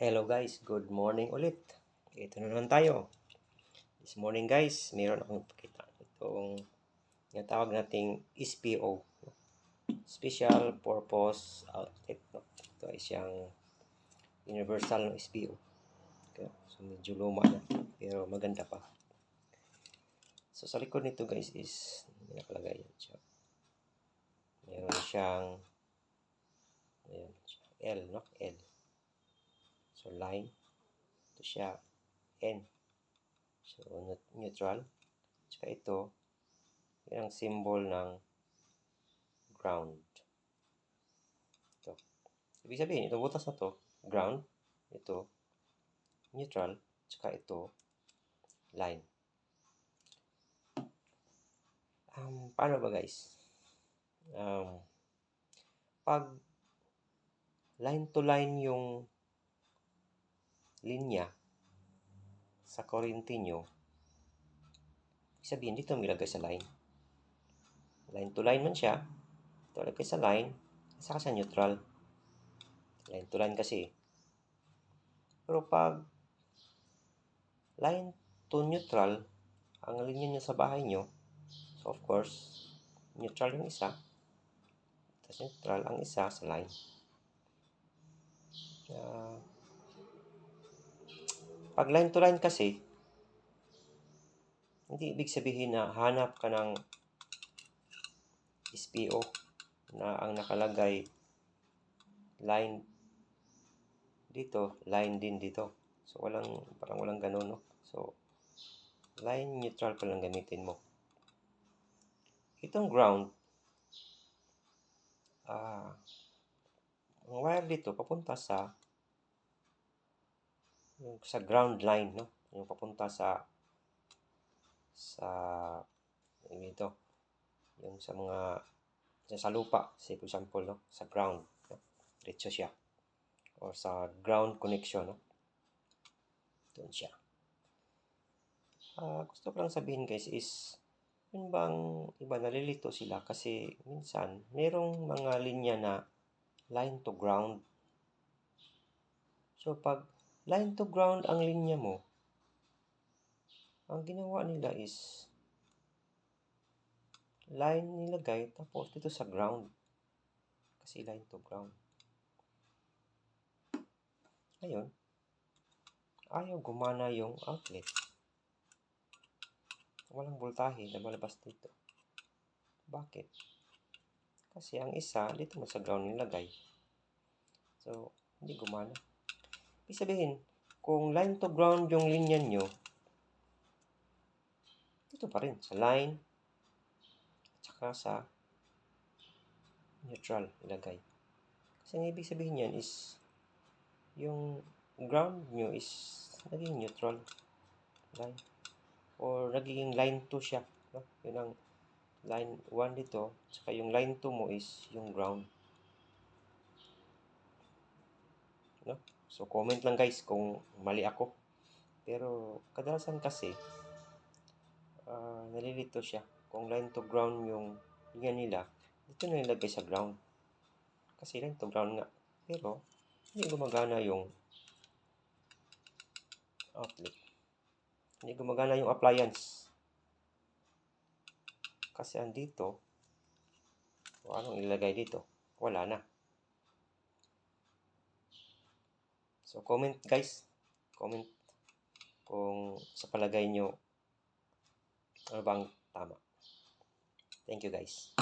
Hello guys, good morning ulit. Ito na naman tayo. This morning guys, meron akong pakita itong tinatawag nating SPO, Special Purpose Outlet. Ito ay siyang universal ng SPO. Okay. So medyo luma na, pero maganda pa. So sa likod nito guys is nakalagay yan siya. Meron siyang ayan, L, no? L. So line. Ito siya N. So, neutral. Tsaka ito, yan ang symbol ng ground. Ito. Ibig sabihin, itong butas na to, ground. Ito, neutral. Tsaka ito, line. Paano ba guys? Pag line to line yung linya sa kuryente nyo, sabihin dito may lagay sa line. Line to line man siya. Ito lagay sa line, saka sa neutral. Line to line kasi. Pero pag line to neutral, ang linya nyo sa bahay nyo, so of course, neutral yung isa, tapos neutral ang isa sa line. Pag line to line kasi, hindi ibig sabihin na hanap ka ng SPO na ang nakalagay line dito, line din dito. So parang walang ganun, no? So line neutral pa lang gamitin mo. Itong ground, ang wire dito papunta sa ground line, no? Yung papunta sa ito, yung sa mga sa lupa, say for example, no? Sa ground, no? Diretso siya or sa ground connection, no? Doon siya. Gusto ko lang sabihin guys is yun bang iba nalilito sila kasi minsan merong mga linya na line to ground. So pag line to ground ang linya mo, ang ginawa nila is line nilagay tapos dito sa ground. Kasi line to ground. Ngayon, ayaw gumana yung outlet. Walang voltahe na malabas dito. Bakit? Kasi ang isa dito mo sa ground nilagay. So, hindi gumana. Ibig sabihin, kung line to ground yung linya nyo, dito pa rin, sa line, at saka sa neutral ilagay. Kasi ang ibig sabihin yan is, yung ground nyo is naging neutral line. Or nagiging line 2 siya. No? Yun ang line 1 dito, saka yung line 2 mo is yung ground. No? So, comment lang guys kung mali ako. Pero, kadalasan kasi, nalilito siya. Kung line to ground yung linya nila, dito na nilagay sa ground. Kasi line to ground nga. Pero, hindi gumagana yung outlet. Hindi gumagana yung appliance. Kasi andito, o anong ilagay dito? Wala na. So, comment guys. Comment kung sa palagay nyo ano bang tama. Thank you guys.